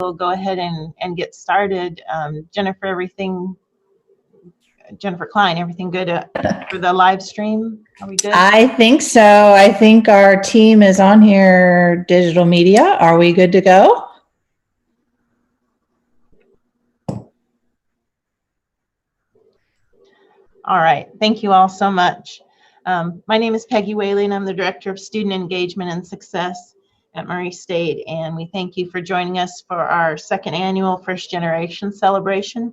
we'll go ahead and get started. Jennifer Klein, everything good for the live stream? Are we good? I think so. I think our team is on here, digital media. Are we good to go? All right. Thank you all so much. My name is Peggy Whaley, and I'm the Director of Student Engagement and Success at Murray State. And we thank you for joining us for our second annual First Generation celebration.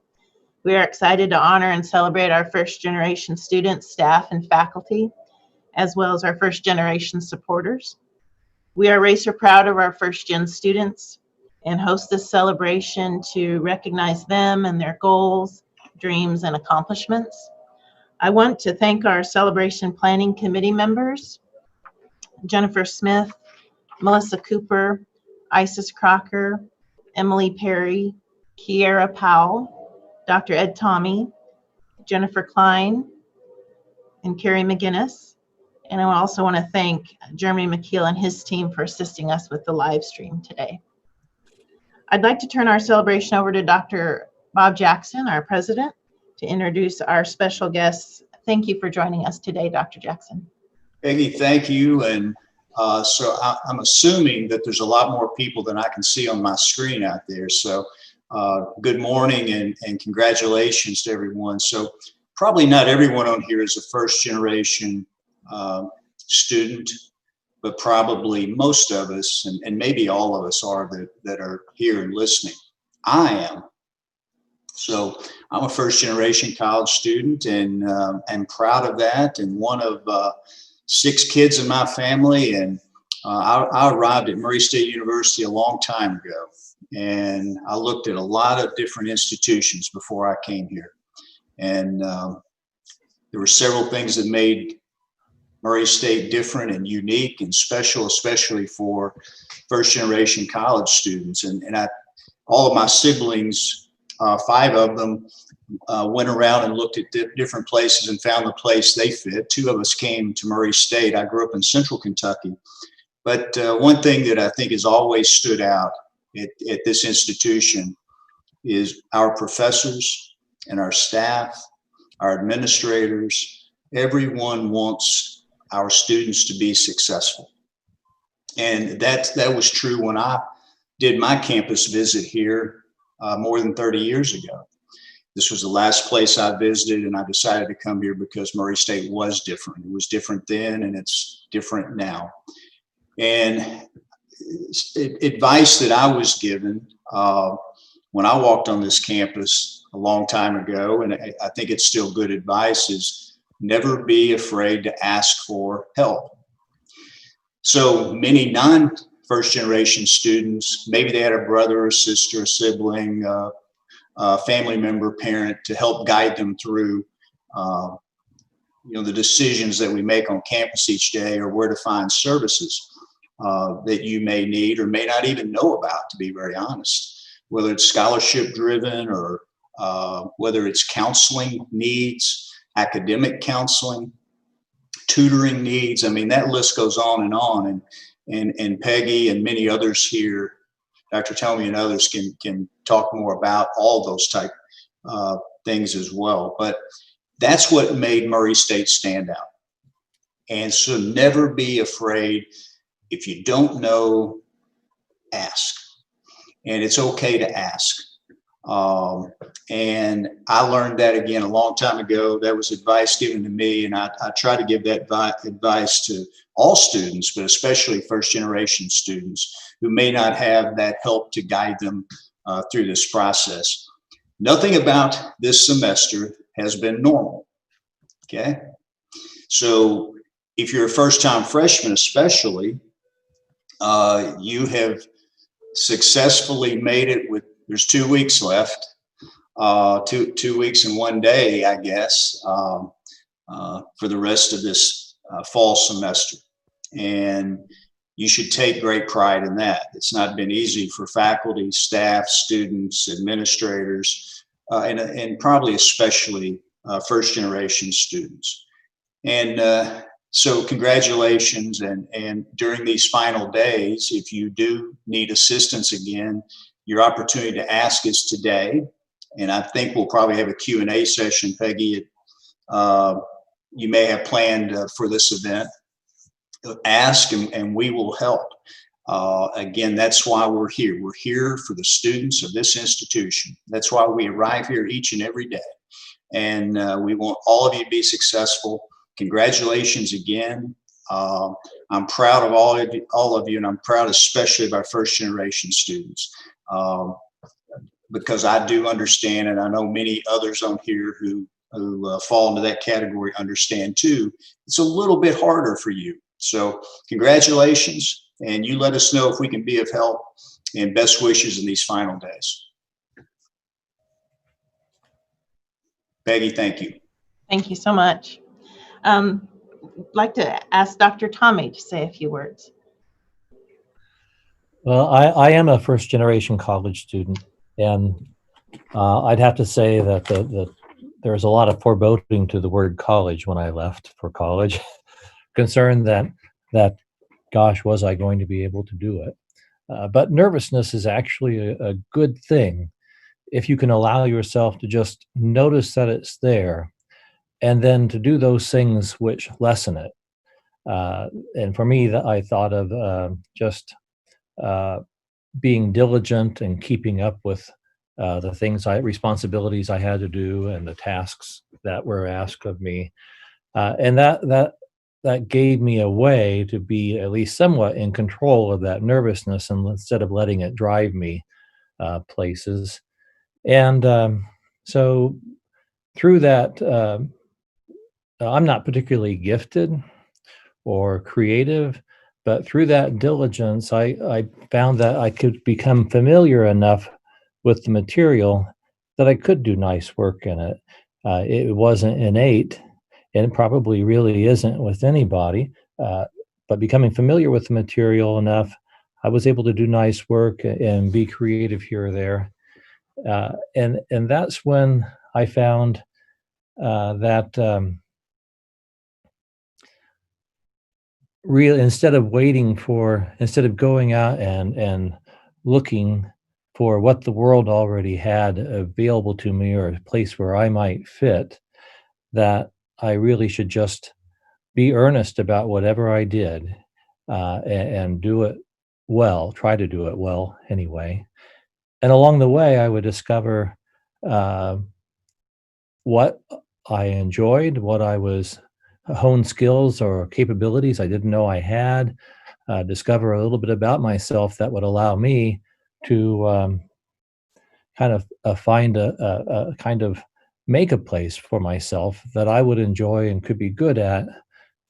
We are excited to honor and celebrate our first generation students, staff, and faculty, as well as our first generation supporters. We are racer proud of our first gen students and host this celebration to recognize them and their goals, dreams, and accomplishments. I want to thank our celebration planning committee members, Jennifer Smith, Melissa Cooper, Icces Crocker, Emily Perry, Kiera Powell, Dr. Ed Thome, Jennifer Klein, and Carrie McGinnis. And I also want to thank Jeremy McKeel and his team for assisting us with the live stream today. I'd like to turn our celebration over to Dr. Bob Jackson, our president, to introduce our special guests. Thank you for joining us today, Dr. Jackson. Peggy, thank you. And so I'm assuming that there's a lot more people than I can see on my screen out there. So good morning and congratulations to everyone. So probably not everyone on here is a first generation student, but probably most of us, and maybe all of us are that are here and listening. I am. So I'm a first generation college student and I'm proud of that, and one of 6 kids in my family. And I arrived at Murray State University a long time ago, and I looked at a lot of different institutions before I came here. And there were several things that made Murray State different and unique and special, especially for first generation college students. And all of my siblings, 5 of them, went around and looked at different places and found the place they fit. 2 of us came to Murray State. I grew up in Central Kentucky. But one thing that I think has always stood out at this institution is our professors and our staff, our administrators. Everyone wants our students to be successful. And that was true when I did my campus visit here more than 30 years ago. This was the last place I visited, and I decided to come here because Murray State was different. It was different then, and it's different now. And advice that I was given when I walked on this campus a long time ago, and I think it's still good advice, is never be afraid to ask for help. So many non-first generation students, maybe they had a brother or sister, a sibling, a family member, parent to help guide them through the decisions that we make on campus each day, or where to find services that you may need or may not even know about, to be very honest, whether it's scholarship driven or whether it's counseling needs, academic counseling, tutoring needs. I mean, that list goes on and on. And Peggy and many others here, Dr. Thome and others can talk more about all those type things as well. But that's what made Murray State stand out. And so never be afraid. If you don't know, ask. And it's okay to ask. And I learned that again a long time ago. That was advice given to me, and I try to give that advice to all students, but especially first generation students who may not have that help to guide them through this process. Nothing about this semester has been normal, okay? So if you're a first-time freshman especially, you have successfully made it with, there's 2 weeks left, 2 weeks and 1 day, I guess, for the rest of this fall semester. And you should take great pride in that. It's not been easy for faculty, staff, students, administrators, and probably especially first generation students. And so congratulations. And during these final days, if you do need assistance again, Your opportunity to ask is today, and I think we'll probably have a Q&A session, Peggy. You may have planned for this event. Ask and we will help. Again, that's why we're here. We're here for the students of this institution. That's why we arrive here each and every day. And we want all of you to be successful. Congratulations again. I'm proud of all of you, and I'm proud especially of our first generation students. Because I do understand, and I know many others on here who fall into that category understand too, it's a little bit harder for you. So congratulations, and you let us know if we can be of help, and best wishes in these final days. Peggy, thank you. Thank you so much. I'd like to ask Dr. Thome to say a few words. Well, I am a first generation college student, and I'd have to say that there's a lot of foreboding to the word college when I left for college. Concerned that gosh, was I going to be able to do it? But nervousness is actually a good thing if you can allow yourself to just notice that it's there, and then to do those things which lessen it. And for me, I thought of just being diligent and keeping up with the responsibilities I had to do and the tasks that were asked of me, and that gave me a way to be at least somewhat in control of that nervousness, and instead of letting it drive me places. And so through that, I'm not particularly gifted or creative, but through that diligence, I found that I could become familiar enough with the material that I could do nice work in it. It wasn't innate, and it probably really isn't with anybody, but becoming familiar with the material enough, I was able to do nice work and be creative here or there. And that's when I found that instead of going out and looking for what the world already had available to me or a place where I might fit, that I really should just be earnest about whatever I did, and do it well, try to do it well anyway. And along the way, I would discover what I enjoyed, what I was hone skills or capabilities I didn't know I had, discover a little bit about myself that would allow me to kind of find a kind of make a place for myself that I would enjoy and could be good at,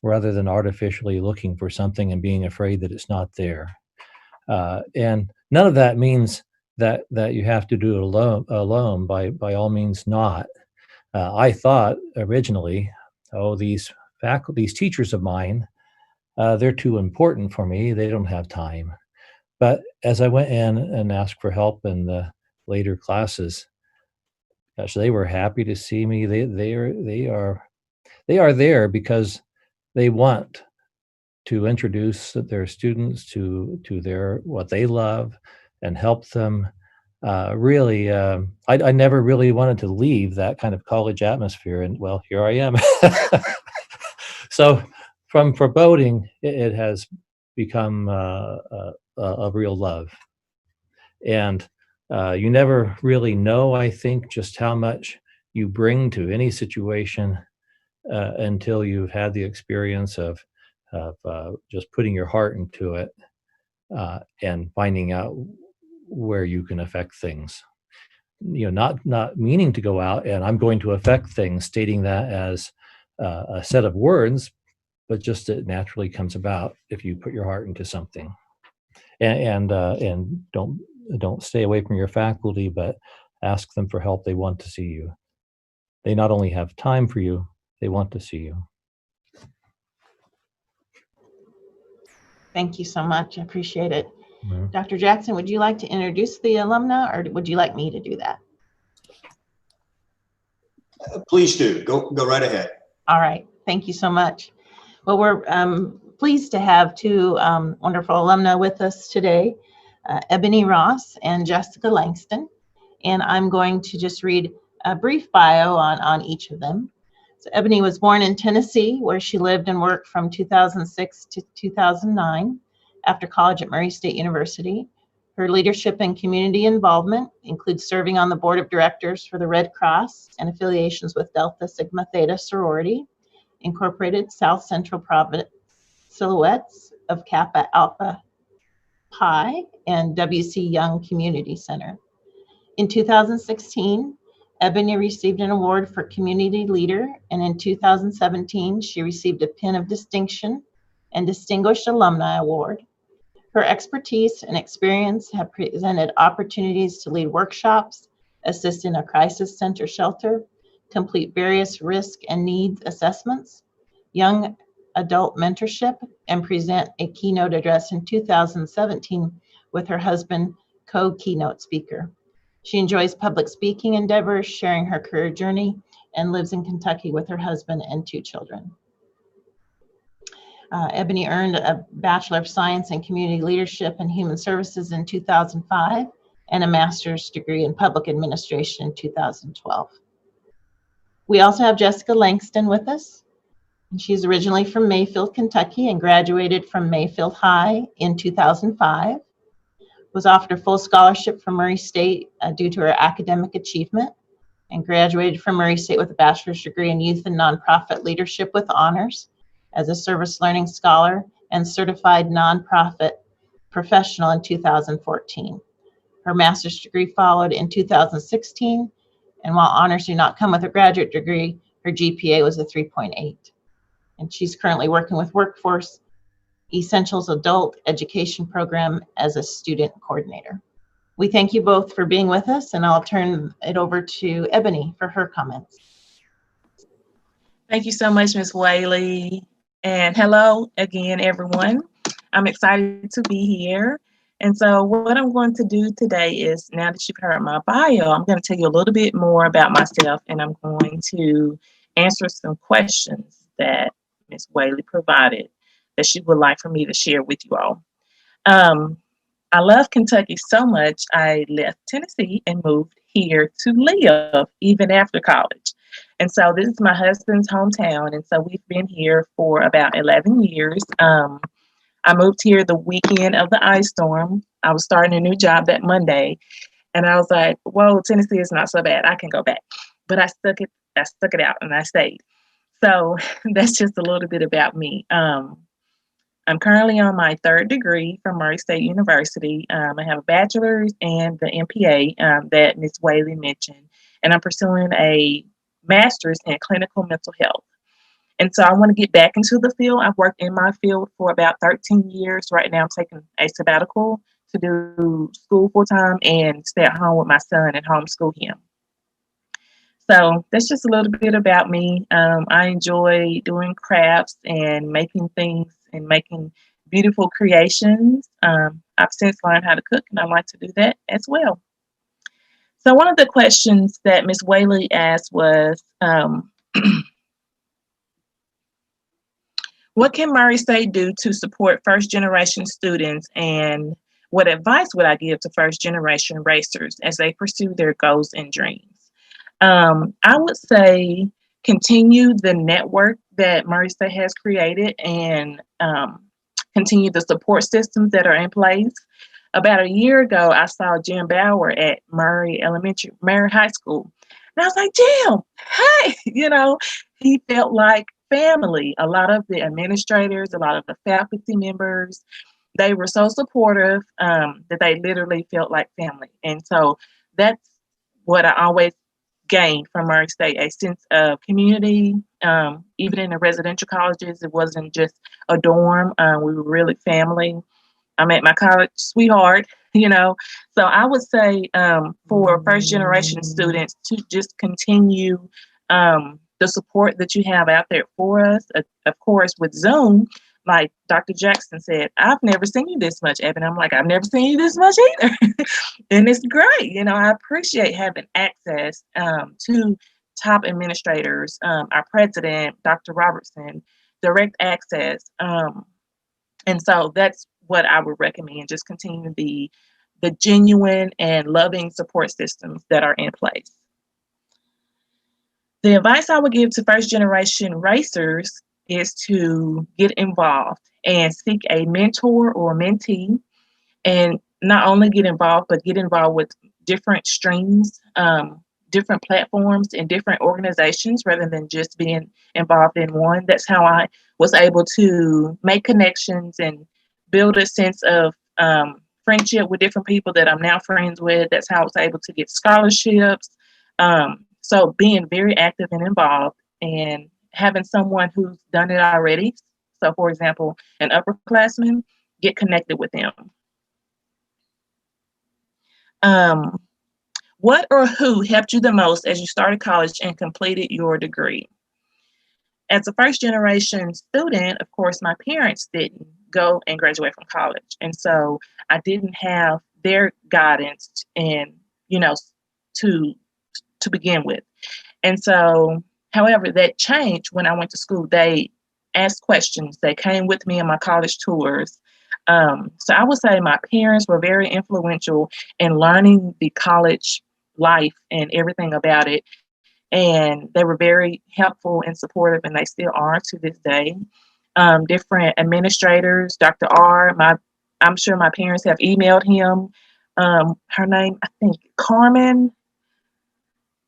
rather than artificially looking for something and being afraid that it's not there. And none of that means that you have to do it alone. By all means not. I thought originally, these teachers of mine, they're too important for me. They don't have time. But as I went in and asked for help in the later classes, gosh, they were happy to see me. They are there because they want to introduce their students to what they love and help them. Really, I never really wanted to leave that kind of college atmosphere, and well, here I am. So from foreboding, it has become a real love. And you never really know, I think, just how much you bring to any situation until you've had the experience of just putting your heart into it and finding out where you can affect things. Not meaning to go out and I'm going to affect things, stating that as a set of words, but just it naturally comes about if you put your heart into something. And don't stay away from your faculty, but ask them for help. They want to see you. They not only have time for you, they want to see you. Thank you so much. I appreciate it. Mm-hmm. Dr. Jackson, would you like to introduce the alumna, or would you like me to do that? Please do. Go right ahead. All right. Thank you so much. Well, we're pleased to have two wonderful alumna with us today. Ebone Ross and Jessica Langston. And I'm going to just read a brief bio on each of them. So Ebone was born in Tennessee, where she lived and worked from 2006 to 2009 after college at Murray State University. Her leadership and community involvement includes serving on the board of directors for the Red Cross and affiliations with Delta Sigma Theta Sorority, Incorporated, South Central Providence Silhouettes of Kappa Alpha Pi, and W.C. Young Community Center. In 2016, Ebone received an award for Community Leader, and in 2017, she received a Pin of Distinction and Distinguished Alumni Award. Her expertise and experience have presented opportunities to lead workshops, assist in a crisis center shelter, complete various risk and needs assessments, young adult mentorship, and present a keynote address in 2017 with her husband, co-keynote speaker. She enjoys public speaking endeavors, sharing her career journey, and lives in Kentucky with her husband and 2 children. Ebone earned a Bachelor of Science in Community Leadership and Human Services in 2005 and a master's degree in Public Administration in 2012. We also have Jessica Langston with us. And she's originally from Mayfield, Kentucky, and graduated from Mayfield High in 2005. Was offered a full scholarship from Murray State due to her academic achievement, and graduated from Murray State with a bachelor's degree in youth and nonprofit leadership with honors as a service learning scholar and certified nonprofit professional in 2014. Her master's degree followed in 2016, and while honors do not come with a graduate degree, her GPA was a 3.8. And she's currently working with Workforce Essentials Adult Education Program as a student coordinator. We thank you both for being with us, and I'll turn it over to Ebone for her comments. Thank you so much, Ms. Whaley. And hello again, everyone. I'm excited to be here. And so what I'm going to do today is, now that you've heard my bio, I'm going to tell you a little bit more about myself, and I'm going to answer some questions that Ms. Whaley provided that she would like for me to share with you all. I love Kentucky so much, I left Tennessee and moved here to live even after college. And so this is my husband's hometown, and so we've been here for about 11 years. I moved here the weekend of the ice storm. I was starting a new job that Monday, and I was like, whoa, Tennessee is not so bad. I can go back. But I stuck it out and I stayed. So that's just a little bit about me. I'm currently on my 3rd degree from Murray State University. I have a bachelor's and the MPA that Ms. Whaley mentioned, and I'm pursuing a master's in clinical mental health. And so I want to get back into the field. I've worked in my field for about 13 years. Right now I'm taking a sabbatical to do school full time and stay at home with my son and homeschool him. So that's just a little bit about me. I enjoy doing crafts and making things and making beautiful creations. I've since learned how to cook, and I like to do that as well. So one of the questions that Ms. Whaley asked was, what can Murray State do to support first-generation students, and what advice would I give to first-generation racers as they pursue their goals and dreams? I would say continue the network that Murray State has created, and continue the support systems that are in place. About a year ago, I saw Jim Bauer at Murray High School. And I was like, Jim, hey, he felt like family. A lot of the administrators, a lot of the faculty members, they were so supportive that they literally felt like family. And so that's what I always gained from Murray State, a sense of community. Even in the residential colleges, it wasn't just a dorm. We were really family. I met my college sweetheart, So I would say for first generation students to just continue the support that you have out there for us. Of course, with Zoom, like Dr. Jackson said, I've never seen you this much, Ebone. I'm like, I've never seen you this much either. And it's great. I appreciate having access to top administrators, our president, Dr. Robertson, direct access. And so that's what I would recommend. Just continue the the genuine and loving support systems that are in place. The advice I would give to first generation racers is to get involved and seek a mentor or mentee, and not only get involved, but get involved with different streams, different platforms and different organizations rather than just being involved in one. That's how I was able to make connections and build a sense of friendship with different people that I'm now friends with. That's how I was able to get scholarships. So being very active and involved and having someone who's done it already. So for example, an upperclassman, get connected with them. What or who helped you the most as you started college and completed your degree? As a first generation student, of course, my parents didn't go and graduate from college. And so I didn't have their guidance and, to begin with. And so, however, that changed when I went to school. They asked questions. They came with me on my college tours. So I would say my parents were very influential in learning the college life and everything about it. And they were very helpful and supportive, and they still are to this day. Different administrators, Dr. R, I'm sure my parents have emailed him. Her name, I think, Carmen.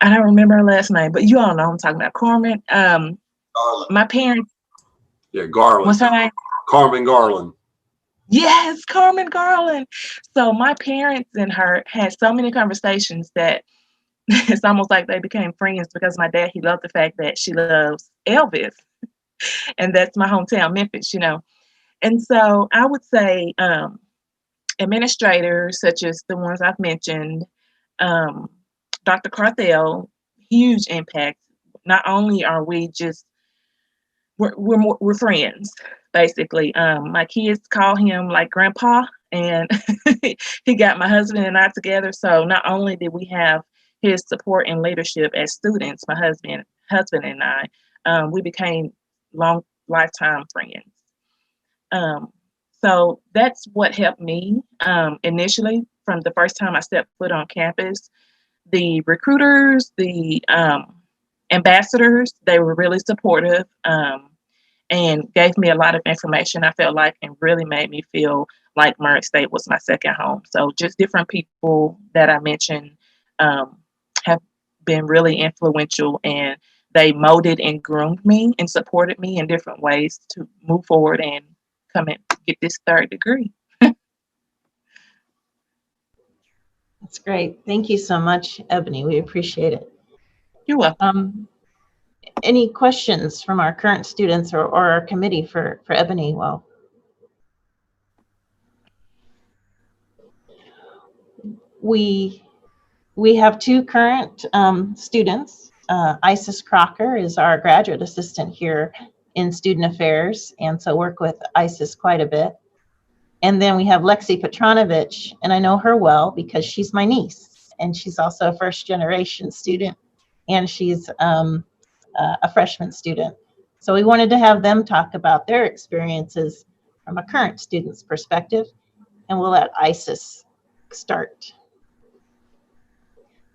I don't remember her last name, but you all know I'm talking about Carmen. Garland. My parents. Yeah, Garland. What's her name? Carmen Garland. Yes, Carmen Garland. So my parents and her had so many conversations that it's almost like they became friends, because my dad, he loved the fact that she loves Elvis. And that's my hometown, Memphis, And so I would say administrators such as the ones I've mentioned, Dr. Carthel, huge impact. Not only are we just, we're friends, basically. My kids call him like Grandpa, and he got my husband and I together. So not only did we have his support and leadership as students, my husband and I, we became lifetime friends. So that's what helped me initially from the first time I stepped foot on campus. The recruiters, the ambassadors, they were really supportive and gave me a lot of information, I felt like, and really made me feel like Murray State was my second home. So just different people that I mentioned have been really influential, and they molded and groomed me and supported me in different ways to move forward and come and get this third degree. That's great. Thank you so much, Ebony. We appreciate it. You're welcome. Any questions from our current students or our committee for Ebony? Well, we have two current students. Icces Crocker is our graduate assistant here in student affairs, and so work with Icces quite a bit. And then we have Lexi Petranovich, and I know her well because she's my niece, and she's also a first generation student, and she's a freshman student. So we wanted to have them talk about their experiences from a current student's perspective, and we'll let Icces start.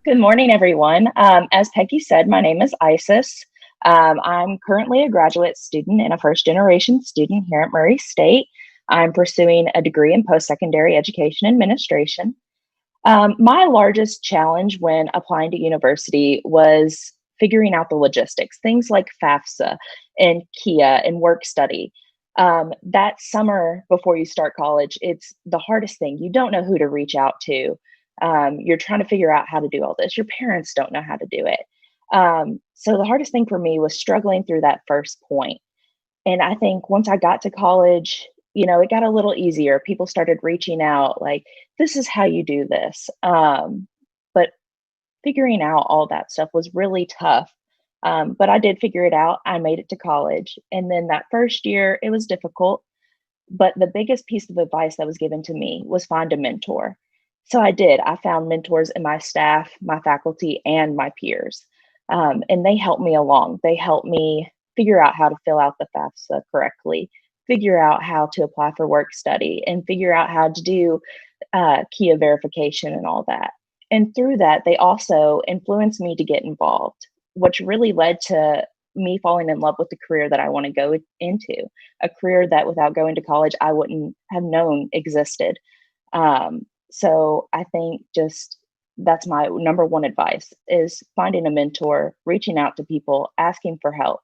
Good morning, everyone. As Peggy said, my name is Icces. I'm currently a graduate student and a first-generation student here at Murray State. I'm pursuing a degree in post-secondary education administration. My largest challenge when applying to university was figuring out the logistics, things like FAFSA and KIA and work study. That summer before you start college, it's the hardest thing. You don't know who to reach out to. You're trying to figure out how to do all this. Your parents don't know how to do it. So the hardest thing for me was struggling through that first point. And I think once I got to college, it got a little easier. People started reaching out like, this is how you do this. But figuring out all that stuff was really tough. But I did figure it out. I made it to college. And then that first year, it was difficult. But the biggest piece of advice that was given to me was find a mentor. So I did. I found mentors in my staff, my faculty, and my peers. And they helped me along. They helped me figure out how to fill out the FAFSA correctly, figure out how to apply for work study, and figure out how to do Kia verification and all that. And through that, they also influenced me to get involved, which really led to me falling in love with the career that I want to go into, a career that without going to college, I wouldn't have known existed. So I think just that's my number one advice is finding a mentor, reaching out to people, asking for help,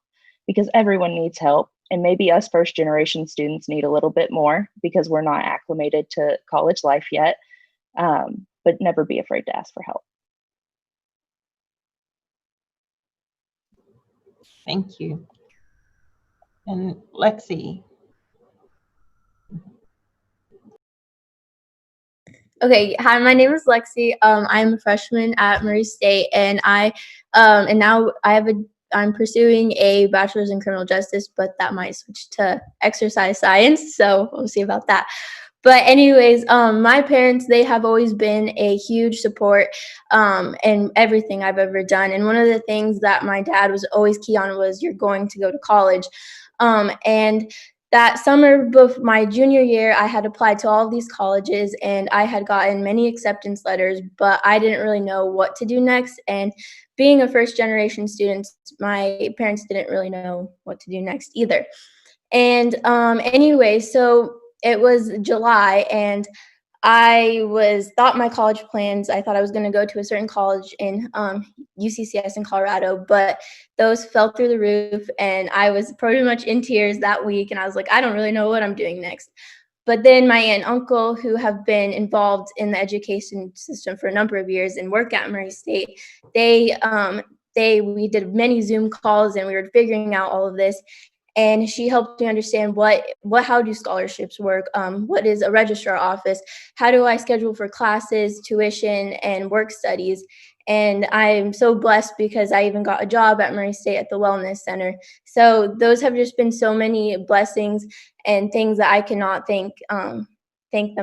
because everyone needs help. And maybe us first generation students need a little bit more because we're not acclimated to college life yet. But never be afraid to ask for help. Thank you. And Lexi. Okay, hi, my name is Lexi. I'm a freshman at Murray State, and I'm pursuing a bachelor's in criminal justice, but that might switch to exercise science, so we'll see about that. But anyways, my parents, they have always been a huge support in everything I've ever done. And one of the things that my dad was always key on was you're going to go to college. And that summer of my junior year, I had applied to all of these colleges and I had gotten many acceptance letters, but I didn't really know what to do next. And being a first generation student, my parents didn't really know what to do next either. And anyway, so it was July and I thought my college plans, I thought I was going to go to a certain college in UCCS in Colorado, but those fell through the roof and I was pretty much in tears that week. And I was like, I don't really know what I'm doing next. But then my aunt and uncle, who have been involved in the education system for a number of years and work at Murray State, we did many Zoom calls and we were figuring out all of this. And she helped me understand how do scholarships work? What is a registrar office? How do I schedule for classes, tuition, and work studies? And I'm so blessed because I even got a job at Murray State at the Wellness Center. So those have just been so many blessings and things that I cannot thank them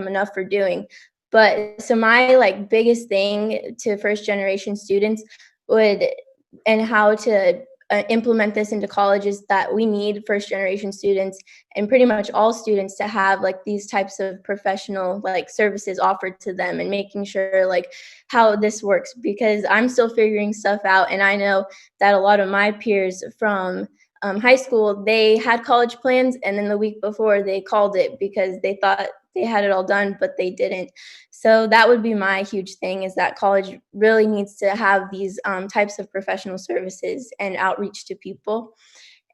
enough for doing. But so my biggest thing to first generation students and how to implement this into colleges that we need first generation students and pretty much all students to have these types of professional services offered to them and making sure how this works, because I'm still figuring stuff out. And I know that a lot of my peers from high school, they had college plans and then the week before they called it because they thought they had it all done, but they didn't. So that would be my huge thing, is that college really needs to have these types of professional services and outreach to people.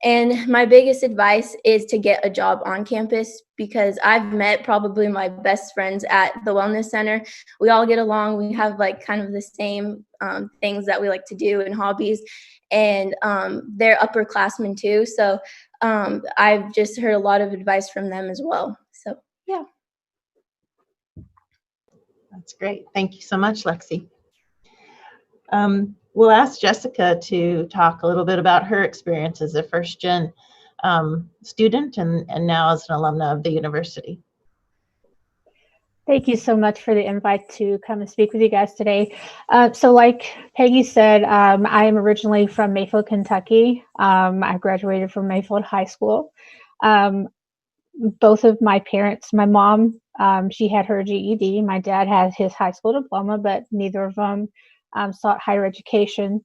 And my biggest advice is to get a job on campus, because I've met probably my best friends at the Wellness Center. We all get along. We have kind of the same things that we like to do and hobbies. And they're upperclassmen too. So I've just heard a lot of advice from them as well. So, yeah. That's great. Thank you so much, Lexi. We'll ask Jessica to talk a little bit about her experience as a first-gen student and now as an alumna of the university. Thank you so much for the invite to come and speak with you guys today. So like Peggy said, I am originally from Mayfield, Kentucky. I graduated from Mayfield High School. Both of my parents, my mom, she had her GED. My dad had his high school diploma, but neither of them sought higher education.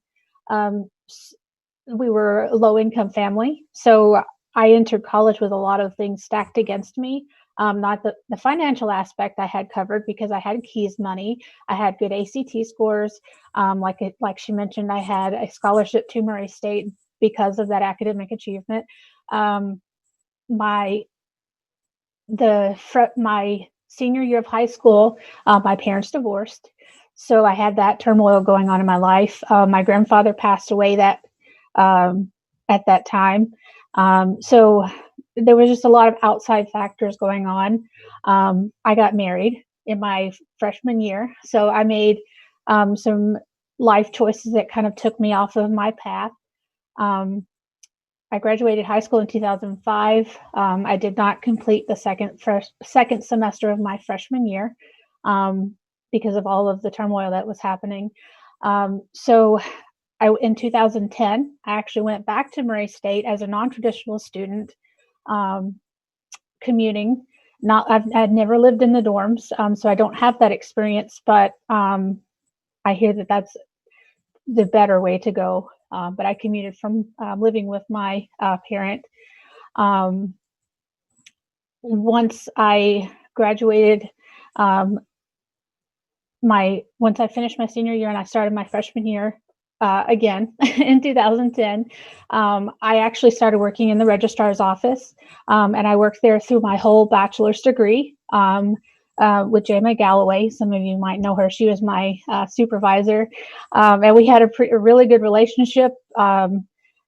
We were a low-income family, so I entered college with a lot of things stacked against me. Not the financial aspect I had covered because I had Keys money. I had good ACT scores. Like she mentioned, I had a scholarship to Murray State because of that academic achievement. My senior year of high school, my parents divorced. So I had that turmoil going on in my life. My grandfather passed away at that time. So there was just a lot of outside factors going on. I got married in my freshman year. So I made some life choices that kind of took me off of my path. I graduated high school in 2005. I did not complete the second semester of my freshman year because of all of the turmoil that was happening. So in 2010, I actually went back to Murray State as a non-traditional student, commuting I've never lived in the dorms, so I don't have that experience, but I hear that that's the better way to go. But I commuted from living with my parent. Once I graduated, once I finished my senior year and I started my freshman year again in 2010, I actually started working in the registrar's office, and I worked there through my whole bachelor's degree with Jama Galloway. Some of you might know her. She was my supervisor, and we had a really good relationship.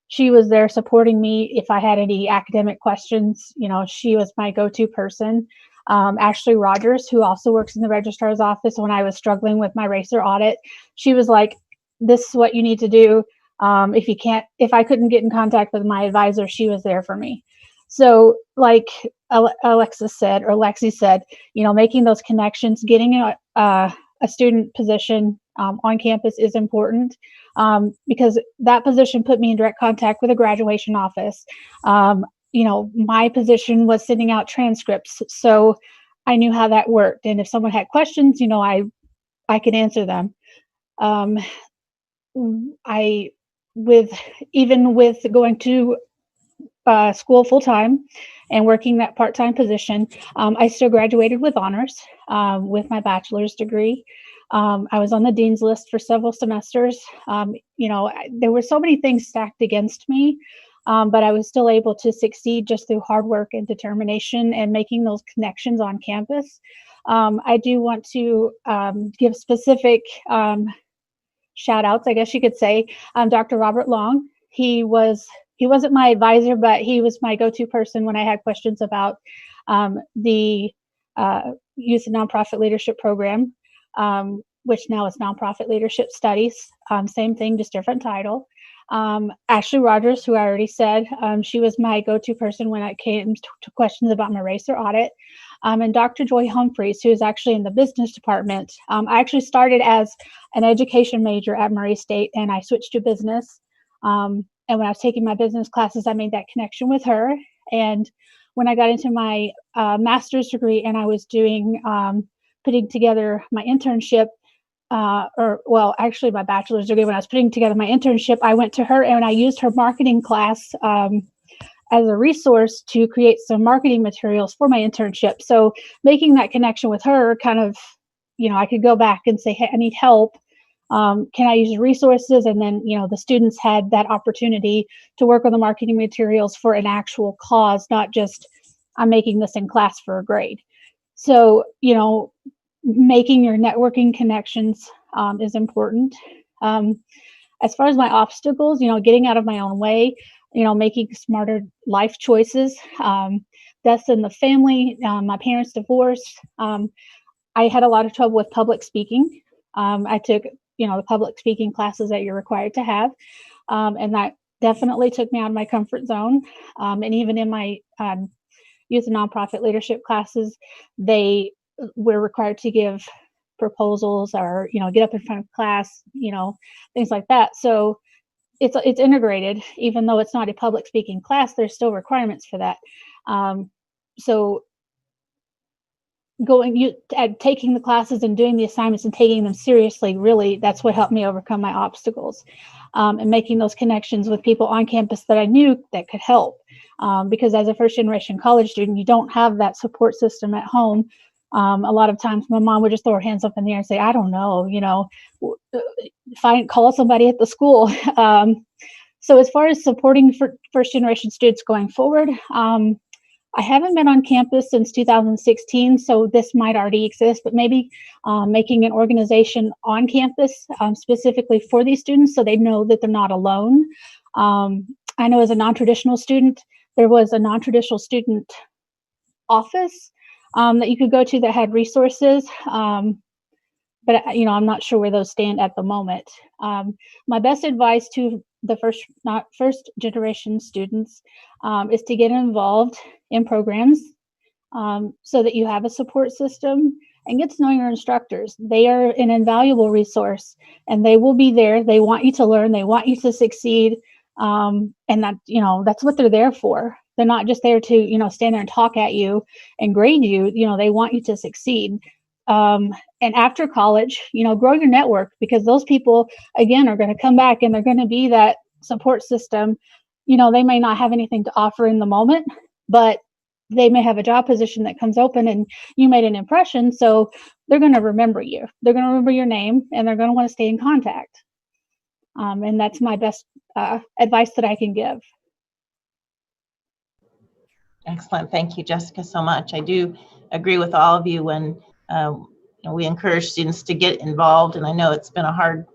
She was there supporting me if I had any academic questions. You know, she was my go-to person. Ashley Rogers, who also works in the registrar's office, when I was struggling with my racer audit, she was like, this is what you need to do. If I couldn't get in contact with my advisor, she was there for me. So like Alexis said, or Lexi said, you know, making those connections, getting a student position on campus is important, because that position put me in direct contact with a graduation office. You know, my position was sending out transcripts, so I knew how that worked. And if someone had questions, you know, I could answer them. Even with going to school full time and working that part-time position, I still graduated with honors with my bachelor's degree. I was on the dean's list for several semesters. You know, there were so many things stacked against me, but I was still able to succeed just through hard work and determination and making those connections on campus. I do want to give specific shout outs, I guess you could say. Dr. Robert Long, he wasn't my advisor, but he was my go-to person when I had questions about the Youth and Nonprofit Leadership Program, which now is Nonprofit Leadership Studies. Same thing, just different title. Ashley Rogers, who I already said, she was my go-to person when it came to questions about my racer audit. And Dr. Joy Humphreys, who is actually in the business department. I actually started as an education major at Murray State, and I switched to business. And when I was taking my business classes, I made that connection with her. And when I got into my master's degree and I was doing, putting together my internship, actually my bachelor's degree, when I was putting together my internship, I went to her and I used her marketing class as a resource to create some marketing materials for my internship. So making that connection with her kind of, you know, I could go back and say, hey, I need help. Can I use resources? And then, you know, the students had that opportunity to work on the marketing materials for an actual cause, not just I'm making this in class for a grade. So, you know, making your networking connections is important. As far as my obstacles, you know, getting out of my own way, you know, making smarter life choices, deaths in the family, my parents' divorce. I had a lot of trouble with public speaking. I took, you know, the public speaking classes that you're required to have. And that definitely took me out of my comfort zone. And even in my youth and nonprofit leadership classes, they were required to give proposals or, you know, get up in front of class, you know, things like that. So it's integrated, even though it's not a public speaking class, there's still requirements for that. So taking the classes and doing the assignments and taking them seriously, really, that's what helped me overcome my obstacles, and making those connections with people on campus that I knew that could help. Because as a first generation college student, you don't have that support system at home. A lot of times my mom would just throw her hands up in the air and say, I don't know, you know, call somebody at the school. So as far as supporting for first generation students going forward, I haven't been on campus since 2016, so this might already exist, but maybe making an organization on campus specifically for these students so they know that they're not alone. I know as a non-traditional student, there was a non-traditional student office that you could go to that had resources, but you know, I'm not sure where those stand at the moment. My best advice to the first generation students is to get involved in programs so that you have a support system and get to know your instructors. They are an invaluable resource and they will be there. They want you to learn, they want you to succeed. And that, you know, that's what they're there for. They're not just there to, stand there and talk at you and grade you. They want you to succeed. And after college, grow your network, because those people, again, are going to come back and they're going to be that support system. They may not have anything to offer in the moment, but they may have a job position that comes open and you made an impression. So they're going to remember you. They're going to remember your name, and they're going to want to stay in contact. And that's my best advice that I can give. Excellent. Thank you, Jessica, so much. I do agree with all of you when we encourage students to get involved, and I know it's been a hard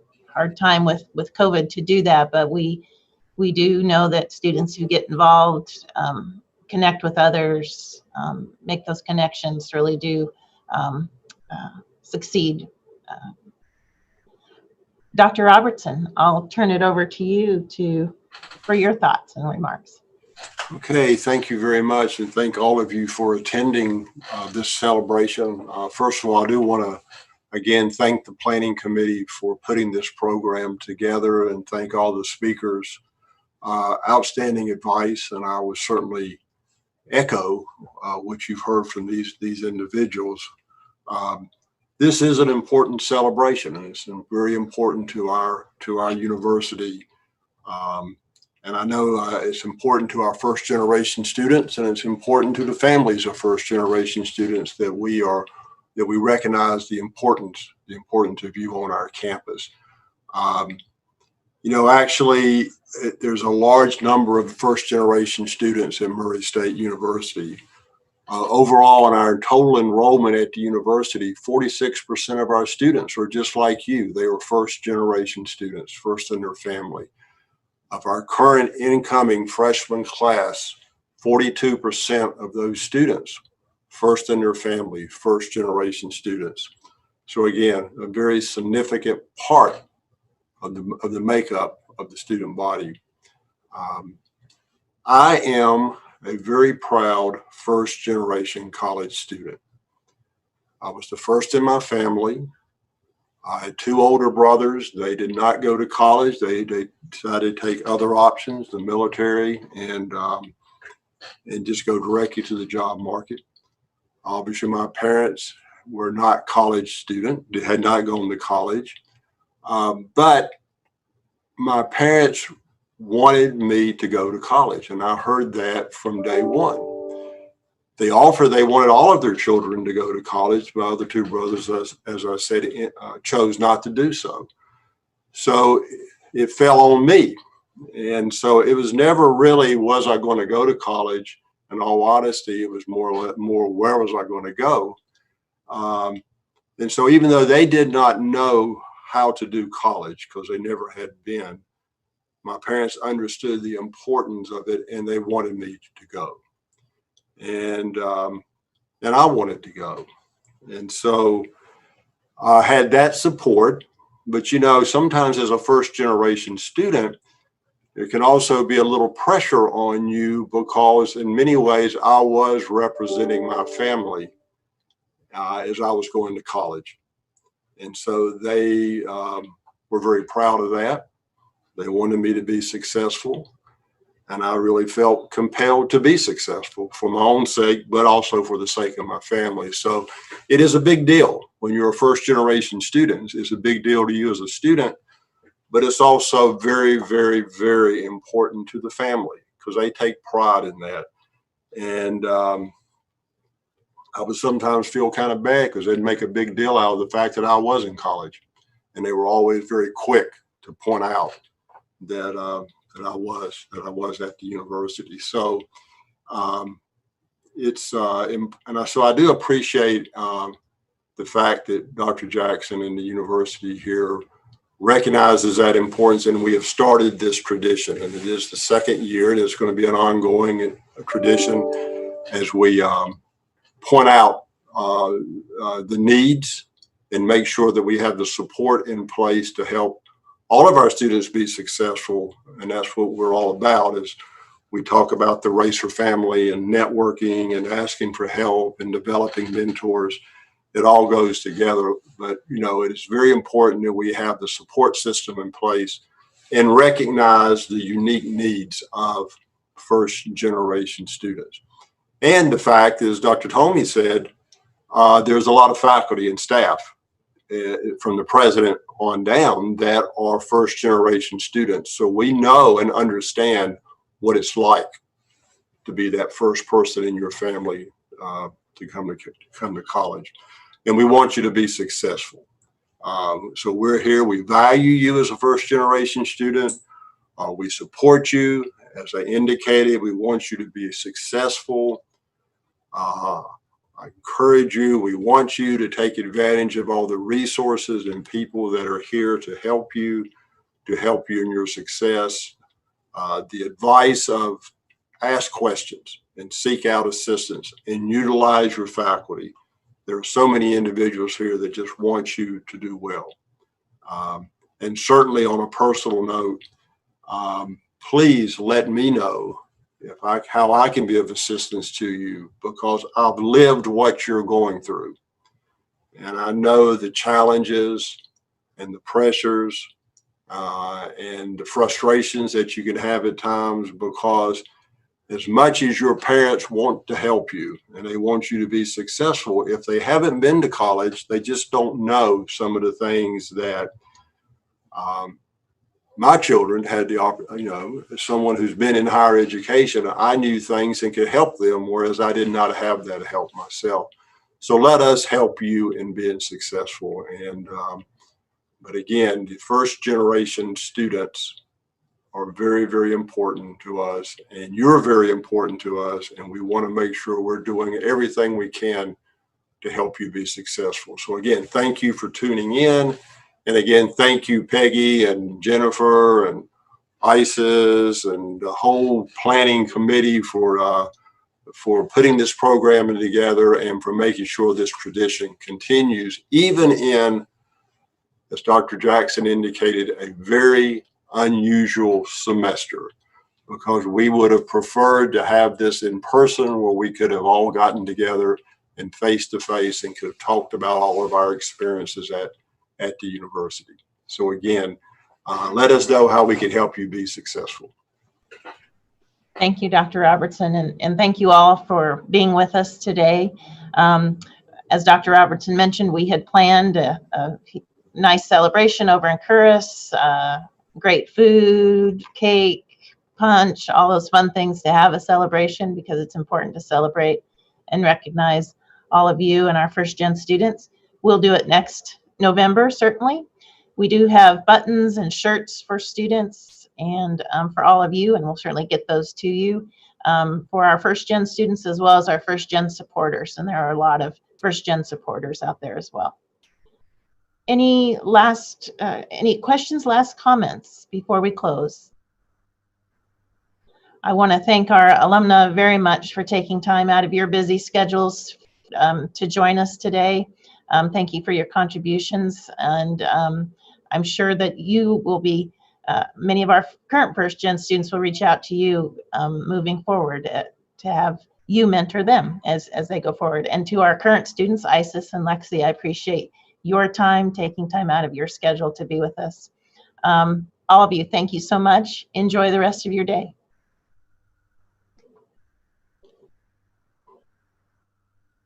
time with COVID to do that, but we do know that students who get involved, connect with others, make those connections, really do succeed. Dr. Robertson, I'll turn it over to you for your thoughts and remarks. Okay, thank you very much, and thank all of you for attending this celebration. First of all, I do want to again thank the planning committee for putting this program together, and thank all the speakers. Outstanding advice, and I would certainly echo what you've heard from these individuals. This is an important celebration, and it's very important to our university. And I know it's important to our first generation students, and it's important to the families of first generation students that we recognize the importance of you on our campus. Actually, there's a large number of first generation students at Murray State University. Overall, in our total enrollment at the university, 46% of our students are just like you. They were first generation students, first in their family. Of our current incoming freshman class, 42% of those students, first in their family, first generation students. So again, a very significant part of the makeup of the student body. I am a very proud first generation college student. I was the first in my family. I had two older brothers. They did not go to college. They decided to take other options, the military, and just go directly to the job market. Obviously, my parents were not college students. They had not gone to college. But my parents wanted me to go to college, and I heard that from day one. They wanted all of their children to go to college. My other two brothers, as I said, chose not to do so. So it fell on me. And so it was never really, was I going to go to college? In all honesty, it was more where was I going to go? And so even though they did not know how to do college, because they never had been, my parents understood the importance of it, and they wanted me to go. And I wanted to go. And so I had that support. But, sometimes as a first generation student, there can also be a little pressure on you, because in many ways I was representing my family as I was going to college. And so they were very proud of that. They wanted me to be successful. And I really felt compelled to be successful for my own sake, but also for the sake of my family. So it is a big deal when you're a first generation student. It's a big deal to you as a student, but it's also very, very, very important to the family, because they take pride in that. And I would sometimes feel kind of bad because they'd make a big deal out of the fact that I was in college. And they were always very quick to point out that I was at the university. So so I do appreciate the fact that Dr. Jackson and the university here recognizes that importance, and we have started this tradition, and it is the second year, and it's going to be an ongoing tradition as we point out the needs and make sure that we have the support in place to help all of our students be successful. And that's what we're all about, is we talk about the racer family and networking and asking for help and developing mentors. It all goes together. But, it is very important that we have the support system in place and recognize the unique needs of first generation students. And the fact is, Dr. Thome said, there's a lot of faculty and staff from the president on down that are first generation students. So we know and understand what it's like to be that first person in your family to come to college. And we want you to be successful. So we're here. We value you as a first generation student. We support you. As I indicated, we want you to be successful. I encourage you. We want you to take advantage of all the resources and people that are here to help you in your success. The advice of ask questions and seek out assistance and utilize your faculty. There are so many individuals here that just want you to do well. And certainly on a personal note, please let me know how I can be of assistance to you, because I've lived what you're going through. And I know the challenges and the pressures and the frustrations that you can have at times, because as much as your parents want to help you and they want you to be successful, if they haven't been to college, they just don't know some of the things that my children had the opportunity, as someone who's been in higher education, I knew things and could help them, whereas I did not have that help myself. So let us help you in being successful. And, but again, the first generation students are very, very important to us, and you're very important to us. And we want to make sure we're doing everything we can to help you be successful. So again, thank you for tuning in. And again, thank you, Peggy and Jennifer and Icces and the whole planning committee for putting this program together and for making sure this tradition continues, even in, as Dr. Jackson indicated, a very unusual semester, because we would have preferred to have this in person where we could have all gotten together and face to face and could have talked about all of our experiences at the university. So again, let us know how we can help you be successful. Thank you, Dr. Robertson, and thank you all for being with us today. As Dr. Robertson mentioned, we had planned a nice celebration over in Curris, great food, cake, punch, all those fun things to have a celebration, because it's important to celebrate and recognize all of you and our first gen students. We'll do it next November, certainly. We do have buttons and shirts for students and for all of you, and we'll certainly get those to you for our first gen students as well as our first gen supporters. And there are a lot of first gen supporters out there as well. Any questions, last comments before we close? I want to thank our alumna very much for taking time out of your busy schedules to join us today. Thank you for your contributions, and I'm sure that you will be, many of our current first gen students will reach out to you moving forward to have you mentor them as they go forward. And to our current students, Icces and Lexi, I appreciate your time, taking time out of your schedule to be with us. All of you, thank you so much. Enjoy the rest of your day.